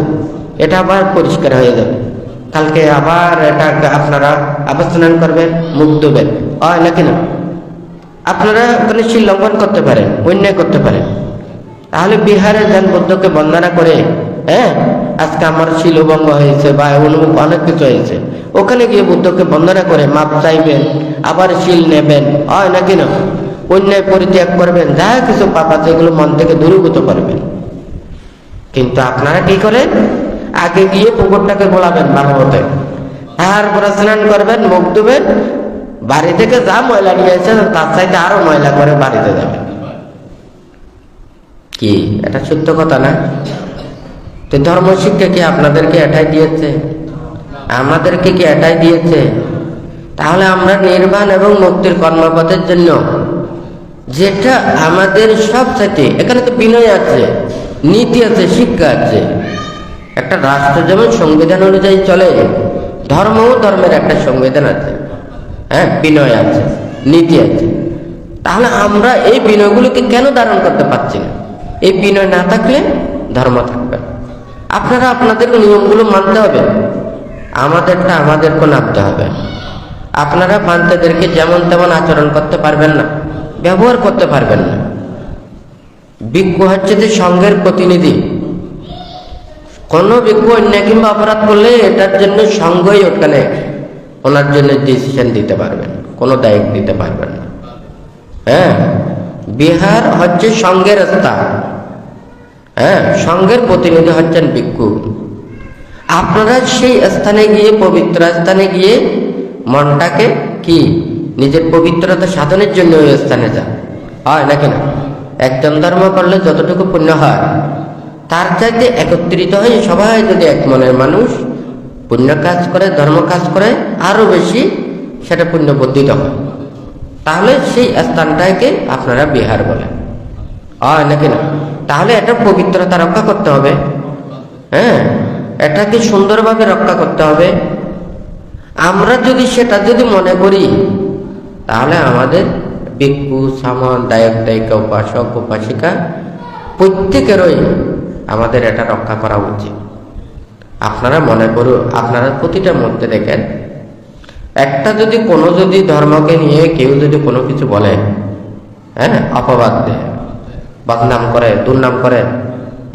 এটা আবার পরিষ্কার হয়ে যাবে। কালকে আবার এটা আপনারা আবার স্নান করবেন, মুখ ধুবেন, হয় না কেন? আপনারা ওখানে সীল লঙ্ঘন করতে পারেন, অন্যায় করতে পারেন। তাহলে বিহারে যান, বুদ্ধকে বন্দনা করে, হ্যাঁ, আজকে আমার শিলভঙ্গ হয়েছে বা অনেক কিছু হয়েছে, ওখানে গিয়ে বুদ্ধকে বন্দনা করে মাপ চাইবেন, আবার শিল নেবেন, হয় নাকি না? অন্যায় পরিত্যাগ করবেন, যা কিছু পাপ আছে এগুলো মন থেকে দূরীভূত করবেন। কিন্তু আপনারা কি করেন? আগে গিয়ে পুকুরটাকে গোলাবেন ভালো মতো, তারপরে স্নান করবেন, মুখ ধুবেন, বাড়ি থেকে যা ময়লা নিয়ে এসেছেন তার চাইতে আরো ময়লা করে বাড়িতে যাবেন। কি এটা সত্য কথা না? তো ধর্ম শিক্ষা কি আপনাদেরকে এটাই দিয়েছে? আমাদেরকে কি এটাই দিয়েছে? তাহলে আমরা নির্বাণ এবং মুক্তির কর্মপথের জন্য যেটা আমাদের সবচাইতে, এখানে তো বিনয় আছে, নীতি আছে, শিক্ষা আছে। একটা রাষ্ট্র যেমন সংবিধান অনুযায়ী চলে, ধর্মও ধর্মের একটা সংবিধান আছে, হ্যাঁ, বিনয় আছে, নীতি আছে। তাহলে আমরা এই বিনয়গুলোকে কেন ধারণ করতে পারছি না? এই বিনয় না থাকলে ধর্ম থাকবে। আপনারা আপনাদের নিয়মগুলো মানতে হবে, আমাদেরটা আমাদেরকে নামতে হবে। আপনারা বান্তাদেরকে যেমন তেমন আচরণ করতে পারবেন না, ব্যবহার করতে পারবেন না। ভিক্ষু হচ্ছে যে সঙ্ঘের প্রতিনিধি। কোন ভিক্ষু অন্যায় কিংবা অপরাধ করলে এটার জন্য সঙ্ঘই ওখানে ওনার জন্য ডিসিশন দিতে পারবেন, কোনো দায়িত্ব দিতে পারবেন না। হ্যাঁ, বিহার হচ্ছে সঙ্ঘের স্থান, হ্যাঁ, সঙ্ঘের প্রতিনিধি হচ্ছেন ভিক্ষু। আপনারা সেই স্থানে গিয়ে, পবিত্র স্থানে গিয়ে মনটাকে কি নিজের পবিত্রতা সাধনের জন্য ওই স্থানে যান, হয় নাকি না? একজন ধর্ম করলে যতটুকু পুণ্য হয় তার চাইতে একত্রিত হয়ে সবাই যদি এক মনের মানুষ পুণ্য কাজ করে, ধর্ম কাজ করে, আরো বেশি সেটা পুণ্য বর্ধিত হয়। তাহলে সেই স্থানটাকে আপনারা বিহার বলেন, হয় নাকি না? তাহলে এটা পবিত্রতা রক্ষা করতে হবে, হ্যাঁ, এটাকে সুন্দরভাবে রক্ষা করতে হবে। আমরা যদি সেটা মনে করি, তাহলে আমাদের ভিক্ষু, সামন, দায়ক, দায়িকা, উপাসক, উপাসিকা প্রত্যেকেরই আমাদের এটা রক্ষা করা উচিত। আপনারা মনে করুন, আপনারা প্রতিটা মধ্যে দেখেন, একটা যদি ধর্মকে নিয়ে কেউ যদি কোনো কিছু বলে, হ্যাঁ, অপবাদ দেয়, বদনাম করে, দুর্নাম করে,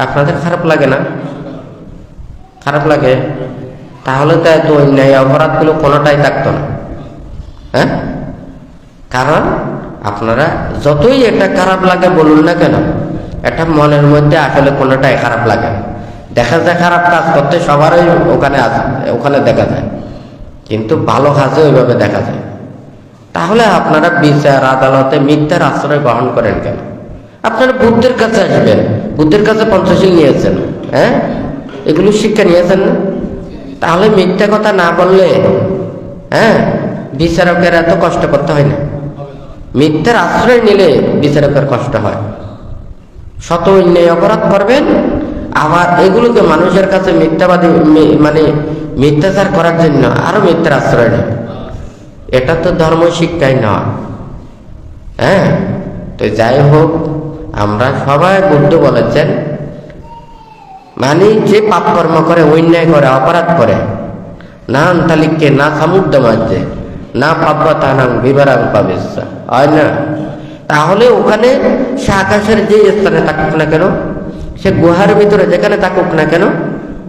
আপনাদের খারাপ লাগে না? খারাপ লাগে। তাহলে তো এত অন্যায় অপরাধগুলো কোনোটাই থাকতো না, হ্যাঁ। কারণ আপনারা যতই এটা খারাপ লাগে বলুন না কেন, এটা মনের মধ্যে আসলে কোনোটাই খারাপ লাগে না। দেখা যায় খারাপ কাজ করতে সবারই ওখানে দেখা যায়, কিন্তু ভালো কাজে ওইভাবে দেখা যায়। তাহলে আপনারা বিচার আদালতে মিথ্যার আশ্রয় গ্রহণ করেন কেন? আপনারা বুদ্ধের কাছে আসবেন, বুদ্ধের কাছে পঞ্চশীল নিয়েছেন, হ্যাঁ, এগুলো শিক্ষা নিয়েছেন না? তাহলে মিথ্যা কথা না বললে, হ্যাঁ, বিচারকের এত কষ্ট করতে হয় না। মিথ্যার আশ্রয় নিলে বিচারকের কষ্ট হয়। শত অন্যায় অপরাধ করবেন, আবার এগুলোকে মানুষের কাছে মিথ্যাবাদী মানে মিথ্যাচার করার জন্য আরো মিথ্যার আশ্রয় নেয়। এটা তো ধর্ম শিক্ষাই নয়, হ্যাঁ। তো যাই হোক, আমরা সবাই, বুদ্ধ বলেছেন, মানে যে পাপ কর্ম করে, অন্যায় করে, অপরাধ করে, না আন্তালিককে না সমুদ্র মাঝে না পাব্যতানাং বিবরাং পাবেশা, হয় না? তাহলে ওখানে সে আকাশের যে স্থানে থাকুক না কেন, সে গুহার ভিতরে যেখানে থাকুক না কেন,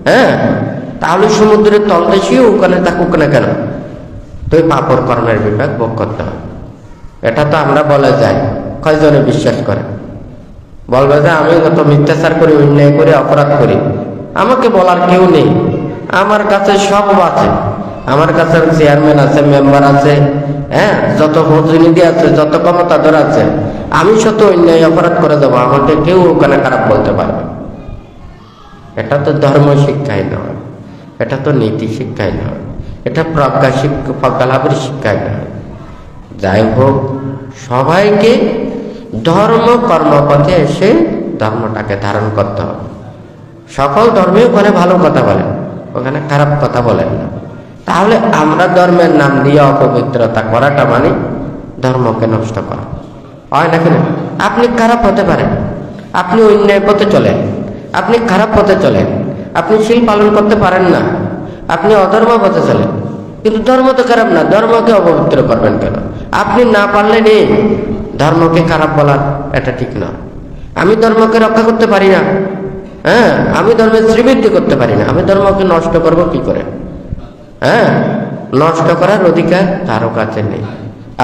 হ্যাঁ, তাহলে সমুদ্রের তলদেশেও ওখানে থাকুক না কেন, তো এই পাপর কর্মের বিপাক ভোগ করতে হবে। এটা তো আমরা বলা যায়, কয়জনে বিশ্বাস করে? বলবে যে আমি কত মিথ্যাচার করি, অন্যায় করি, অপরাধ করি, আমাকে বলার কেউ নেই, আমার কাছে সব আছে, আমার কাছে চেয়ারম্যান আছে, মেম্বার আছে, হ্যাঁ, যত প্রতিনিধি আছে, যত ক্ষমতাধর আছে, আমি শত অন্যায় অপরাধ করে দেবো, আমাকে কেউ ওখানে খারাপ বলতে পারবে। এটা তো ধর্ম শিক্ষাই নয়, এটা তো নীতি শিক্ষাই নয়, এটা প্রজ্ঞা লাভের শিক্ষাই নয়। যাই হোক, সবাইকে ধর্ম কর্মপথে এসে ধর্মটাকে ধারণ করতে হবে। সকল ধর্মে ওখানে ভালো কথা বলেন, ওখানে খারাপ কথা বলেন না। তাহলে আমরা ধর্মের নাম দিয়ে অপবিত্রতা করাটা মানে ধর্মকে নষ্ট করা, হয় নাকি না? আপনি খারাপ হতে পারেন, আপনি অন্যায় পথে চলেন, আপনি খারাপ পথে চলেন, আপনি শিল পালন করতে পারেন না, আপনি অধর্ম পথে চলেন, কিন্তু ধর্ম তো খারাপ না, ধর্মকে অপবিত্র করবেন কেন? আপনি না পারলে নেই, ধর্মকে খারাপ বলা এটা ঠিক না। আমি ধর্মকে রক্ষা করতে পারি না, হ্যাঁ, আমি ধর্মের শ্রীবৃদ্ধি করতে পারি না, আমি ধর্মকে নষ্ট করব কি করে? হ্যাঁ, নষ্ট করার অধিকার কারো কাছে নেই,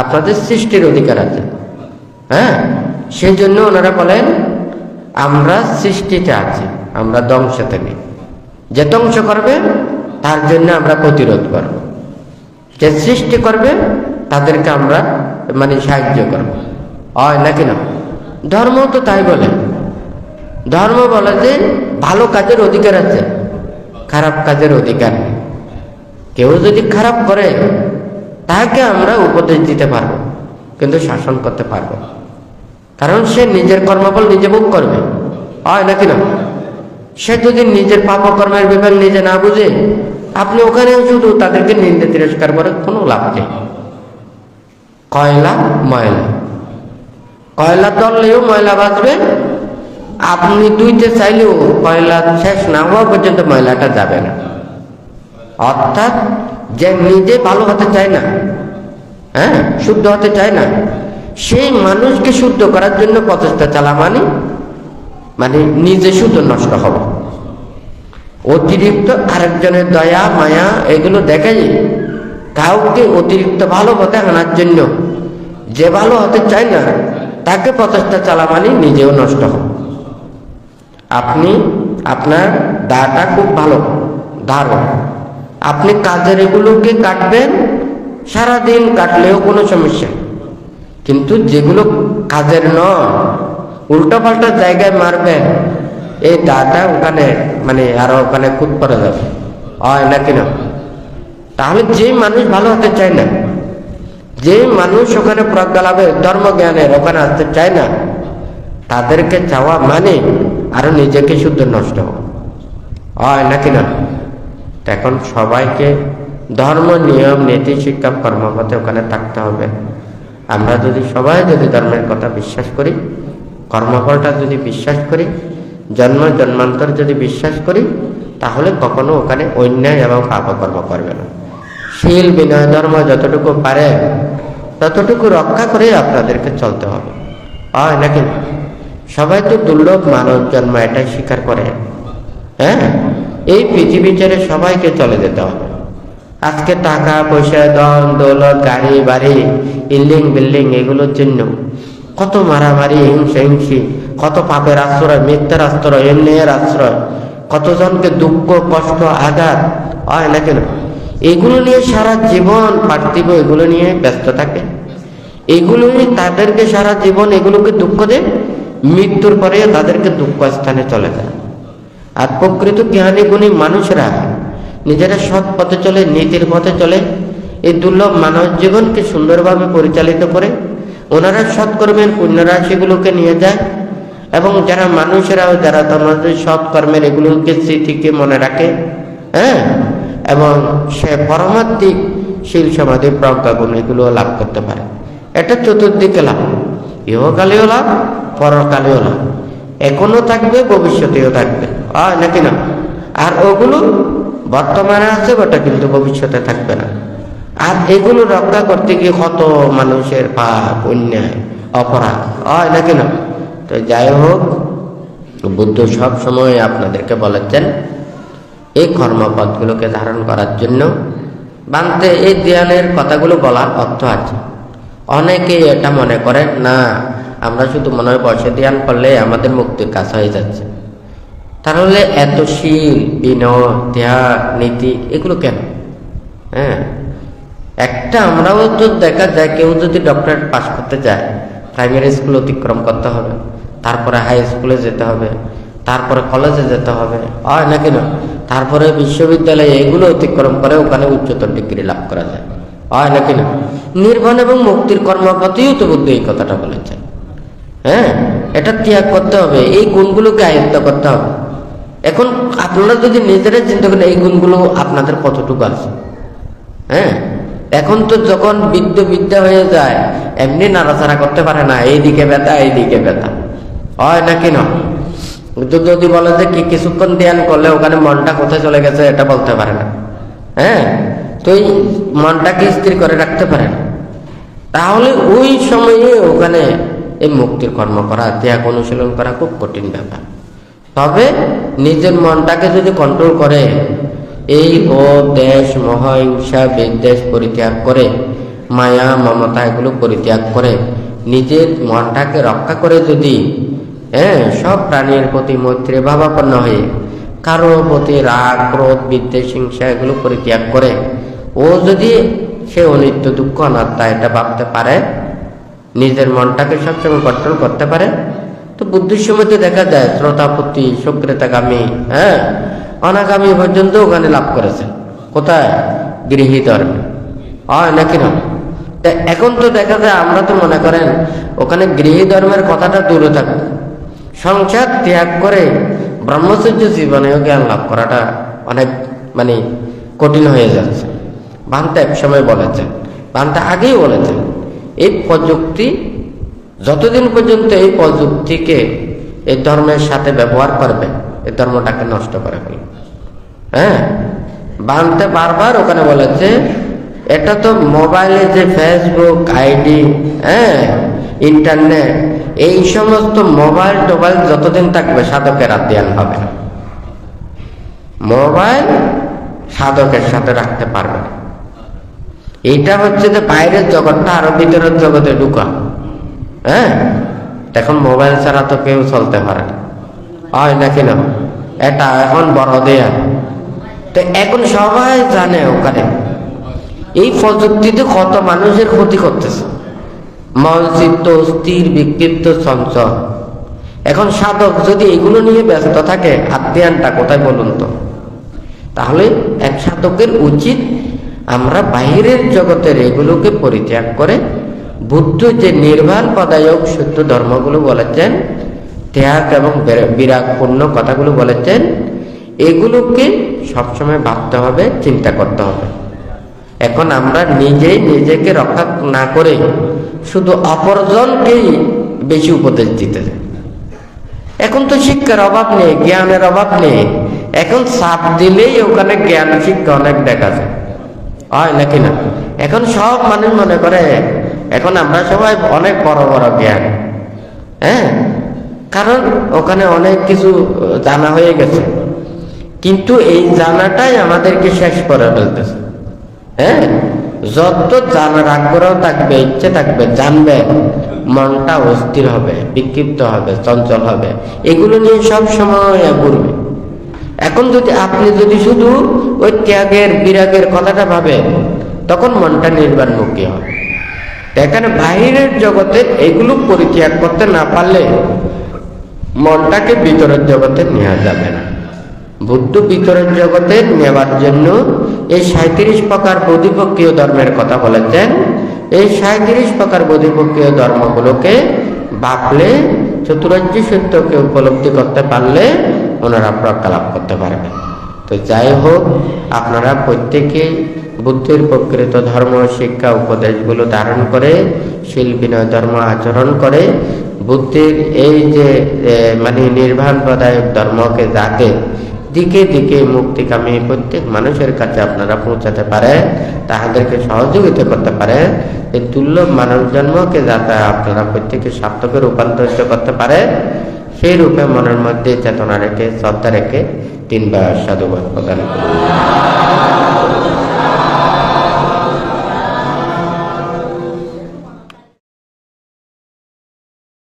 আপনাদের সৃষ্টির অধিকার আছে। হ্যাঁ, সেই জন্য ওনারা বলেন আমরা সৃষ্টিতে আছি, আমরা ধ্বংসতে নেই। যে ধ্বংস করবে তার জন্য আমরা প্রতিরোধ করব, যে সৃষ্টি করবে তাদেরকে আমরা সাহায্য করব, হয় নাকি না? ধর্ম তো তাই বলে। ধর্ম বলে যে ভালো কাজের অধিকার আছে, খারাপ কাজের অধিকার নেই। কেউ যদি খারাপ করে তাকে আমরা উপদেশ দিতে পারবো, কিন্তু শাসন করতে পারবো, কারণ সে নিজের কর্মফল নিজে ভোগ করবে, হয় নাকি না? সে যদি নিজের পাপকর্মের বিভাগ নিজে না বুঝে, আপনি ওখানে শুধু তাদেরকে নিন্দে তিরস্কার করে কোনো লাভ নেই। কয়লা ময়লা, কয়লা তললেও ময়লা বাঁচবে, আপনি ধুইতে চাইলেও কয়লা শেষ না হওয়া পর্যন্ত ময়লাটা যাবে না। অর্থাৎ যে নিজে ভালো হতে চায় না, হ্যাঁ, শুদ্ধ হতে চায় না, সেই মানুষকে শুদ্ধ করার জন্য প্রচেষ্টা চালা মানে নিজে শুদ্ধ নষ্ট হবে। অতিরিক্ত আরেকজনের দয়া মায়া এগুলো দেখাই কাউকে অতিরিক্ত ভালো পথে আনার জন্য, যে ভালো হতে চায় না তাকে প্রচেষ্টা চালা নিজেও নষ্ট হবে। আপনি আপনার দাটা খুব ভালো ধারণ, আপনি কাজের এগুলোকে কাটবেন, সারাদিন কাটলেও কোনো সমস্যা, কিন্তু যেগুলো কাজের নয় উল্টো পাল্টা জায়গায় মারবেন, এই দাটা ওখানে আরো ওখানে খুদ পড়ে যাবে, হয় নাকি না? তাহলে যে মানুষ ভালো হতে চায় না, যে মানুষ ওখানে প্রজ্ঞা লাভের ধর্ম জ্ঞানের ওখানে আসতে চায় না, তাদেরকে চাওয়া আরো নিজেকে শুদ্ধ নষ্ট হয় নাকি না? এখন সবাইকে ধর্ম নিয়ম নীতি শিক্ষা কর্মপথে ওখানে থাকতে হবে। আমরা যদি সবাই ধর্মের কথা বিশ্বাস করি, কর্মফলটা যদি বিশ্বাস করি, জন্ম জন্মান্তর যদি বিশ্বাস করি, তাহলে কখনো ওখানে অন্যায় এবং পাপকর্ম করবে না। শীল বিনয় ধর্ম যতটুকু পারে ততটুকু রক্ষা করে আপনাদেরকে চলতে হবে, হয় নাকি? সবাই তো দুর্লভ মানব জন্ম, এটাই স্বীকার করে। হ্যাঁ, এই পৃথিবী ছেড়ে সবাইকে চলে যেতে হবে। আজকে টাকা পয়সা ধন দৌলত গাড়ি বাড়ি বিল্ডিং বিল্ডিং এগুলোর জন্য কত মারামারি হিংসা হিংসি, কত পাপের আশ্রয়, মিথ্যার আশ্রয়, অন্যায়ের আশ্রয়, কতজনকে দুঃখ কষ্ট আঘাত, হয় নাকি না? এগুলো নিয়ে সারা জীবন পার্থিব এগুলো নিয়ে ব্যস্ত থাকে, এগুলোই তাদেরকে সারা জীবন এগুলোকে দুঃখ দেয়, মৃত্যুর পরে তাদেরকে দুঃখ স্থানে চলে যায়। আর প্রকৃত জ্ঞানী গুণী মানুষরা নিজেরা সৎ পথে চলে, নীতির পথে চলে, এই দুর্লভ মানব জীবনকে সুন্দরভাবে পরিচালিত করে ওনারা সৎকর্মের পুণ্যরাশিগুলোকে নিয়ে যায়। এবং যারা মানুষেরাও যারা তোমাদের সৎকর্মের এগুলোকে স্মৃতিকে মনে রাখে, হ্যাঁ, এবং সে পরমাত্মিক শীল সমাধি প্রজ্ঞাগুণ এগুলো লাভ করতে পারে। এটা চতুর্দিকে লাভ, ইহকালেও লাভ, পরকালেও লাভ, এখনো থাকবে ভবিষ্যতেও থাকবে, হয় নাকি না? আর ওগুলো বর্তমানে আছে ওটা কিন্তু ভবিষ্যতে থাকবে না। আর এগুলো রক্ষা করতে গিয়ে কত মানুষের পাপ অন্যায় অপরাধ, হয় নাকি না? তো যাই হোক, বুদ্ধ সব সময় আপনাদেরকে বলেছেন এই কর্মপথগুলোকে ধারণ করার জন্য। বাংতে এই ধ্যানের কথাগুলো বলার অর্থ আছে। অনেকেই এটা মনে করে না, আমরা শুধু মনে হয় বসে ধ্যান করলে আমাদের মুক্তির কাজ হয়ে যাচ্ছে। তাহলে এত শীল বিনয় ত্যাগ নীতি এগুলো কেন? হ্যাঁ, একটা আমরাও তো দেখা যায় কেউ যদি ডক্টরেট পাস করতে যায়, প্রাইমারি স্কুল অতিক্রম করতে হবে, তারপরে হাই স্কুলে যেতে হবে, তারপরে কলেজে যেতে হবে, হয় নাকি না? তারপরে বিশ্ববিদ্যালয়ে এগুলো অতিক্রম করে ওখানে উচ্চতর ডিগ্রি লাভ করা যায়, হয় নাকি না? নির্বাণ এবং মুক্তির কর্মপথেও তো বুদ্ধ এই কথাটা বলেছেন। হ্যাঁ, এটা ত্যাগ করতে হবে, এই গুণগুলোকে আয়ত্ত করতে হবে। এখন আপনারা যদি নিজেরা চিন্তা করেন এই গুণগুলো আপনাদের কতটুকু আছে? হ্যাঁ, এখন তো যখন বিদ্যা হয়ে যায় এমনি নাড়াচাড়া করতে পারে না, এইদিকে ব্যথা এইদিকে ব্যথা, হয় নাকি না? যদি বলে যে কিছুক্ষণ ধ্যান করলে ওখানে মনটা কোথায় চলে গেছে এটা বলতে পারে না। হ্যাঁ, তো এই মনটাকে স্থির করে রাখতে পারে না, তাহলে ওই সময়ে ওখানে এই মুক্তির কর্ম করা, ত্যাগ অনুশীলন করা খুব কঠিন ব্যাপার। তবে নিজের মনটাকে যদি কন্ট্রোল করে, এই দেশ মোহ হিংসা বিদ্বেষ পরিত্যাগ করে, মায়া মমতা এগুলো পরিত্যাগ করে, নিজের মনটাকে রক্ষা করে যদি সব প্রাণীর প্রতি মৈত্রী ভাবাপন্ন হয়ে কারো প্রতি রাগ ক্রোধ বিদ্বেষ হিংসা এগুলো পরিত্যাগ করে, ও যদি সে অনিত্য দুঃখ অনাত্মা এটা ভাবতে পারে, নিজের মনটাকে সবসময় কন্ট্রোল করতে পারে, তো বুদ্ধির সময় দেখা যায় শ্রোতাপতি সক্রেতাগামী অনাগামী পর্যন্ত ওখানে লাভ করেছে। কোথায়? গৃহী ধর্মে। হয় নাকি না? এখন তো দেখা যায়, আমরা তো মনে করেন ওখানে গৃহী ধর্মের কথাটা দূরে থাকবে, সংসার ত্যাগ করে ব্রহ্মচর্য জীবনেও জ্ঞান লাভ করাটা অনেক কঠিন হয়ে যাচ্ছে। ভান্তে এক সময় বলেছেন, ভান্তে আগেই বলেছেন, এই প্রযুক্তি যতদিন পর্যন্ত এই প্রযুক্তিকে এই ধর্মের সাথে ব্যবহার করবে, এই ধর্মটাকে নষ্ট করে ফেলবে। ভান্তে বারবার ওখানে বলেছে, এটা তো মোবাইলে যে ফেসবুক আইডি ইন্টারনেট এই সমস্ত মোবাইল টোবাইল যতদিন থাকবে সাধকের আর ধ্যান হবে না। মোবাইল সাধকের সাথে রাখতে পারবে না। এইটা হচ্ছে যে বাইরের জগৎটা আরো ভিতরের জগতে ঢুকা। এখন মোবাইল ছাড়া তো কেউ চলতে পারে না, হয় নাকি না? এটা এখন বড় দেয়া। তো এখন সবাই জানে ওখানে এই প্রযুক্তিতে কত মানুষের ক্ষতি করতেছে, মন চিত্ত স্থির বিক্ষিপ্ত চঞ্চল। এখন সাধক যদি এগুলো নিয়ে ব্যস্ত থাকে, আধ্যানটা কোথায় বলুন তো? তাহলে এক সাধকের উচিত আমরা বাইরের জগতের এগুলোকে পরিত্যাগ করে বুদ্ধ যে নির্বাণ পদায়ক সত্য ধর্মগুলো বলেছেন, ত্যাগ এবং বিরাগপূর্ণ কথাগুলো বলেছেন, এগুলোকে সবসময় ভাবতে হবে, চিন্তা করতে হবে। এখন আমরা নিজেকে রক্ষা না করে শুধু অপরজনকেই বেশি উপদেশ দিতে। এখন তো শিক্ষার অভাব নেই, জ্ঞানের অভাব নেই, এখন চাপ দিলেই ওখানে জ্ঞান শিক্ষা অনেক দেখা যায়, হয় নাকি না? এখন সব মানুষ মনে করে এখন আমরা সবাই অনেক বড় বড় জ্ঞান, কারণ ওখানে অনেক কিছু জানা হয়ে গেছে। কিন্তু এই জানাটাই আমাদেরকে শেষ করে ফেলতেছে। যত জানার আগ্রহ থাকবে, ইচ্ছে থাকবে, জানবে, মনটা অস্থির হবে, বিক্ষিপ্ত হবে, চঞ্চল হবে, এগুলো নিয়ে সব সময় ঘুরবে। এখন যদি আপনি শুধু ওই ত্যাগের বিরাগের কথাটা ভাবেন, তখন মনটা নির্বাণমুখী হবে। এখানে বাহিরের জগতে এগুলো পরিত্যাগ করতে না পারলে মনটাকে ভিতরের জগতে নেওয়া যাবে না। বুদ্ধ ভিতরের জগতে নেওয়ার জন্য এই 37 প্রকার বোধিপক্ষীয় ধর্মের কথা বলেছেন। এই 37 প্রকার বোধিপক্ষীয় ধর্মগুলোকে ভাবলে, চতুরার্য সত্যকে উপলব্ধি করতে পারলে ওনারা প্রজ্ঞা লাভ করতে পারবেন। তো যাই হোক, আপনারা প্রত্যেকে বুদ্ধের প্রকৃত ধর্ম শিক্ষা উপদেশগুলো ধারণ করে শীল বিনয় ধর্ম আচরণ করে বুদ্ধের এই যে নির্বাণ প্রদায়ক ধর্মকে যাতে দিকে দিকে মুক্তিকামী প্রত্যেক মানুষের কাছে আপনারা পৌঁছাতে পারে, তাহাদেরকে সহযোগিতা করতে পারে, এই দুর্লভ মানব জন্মকে যাতে আপনারা প্রত্যেকে সার্থকে রূপান্তরিত করতে পারে, সেই রূপে মনের মধ্যে চেতনা রেখে শ্রদ্ধা রেখে 3 বার সাধুবাদ প্রদান করুন।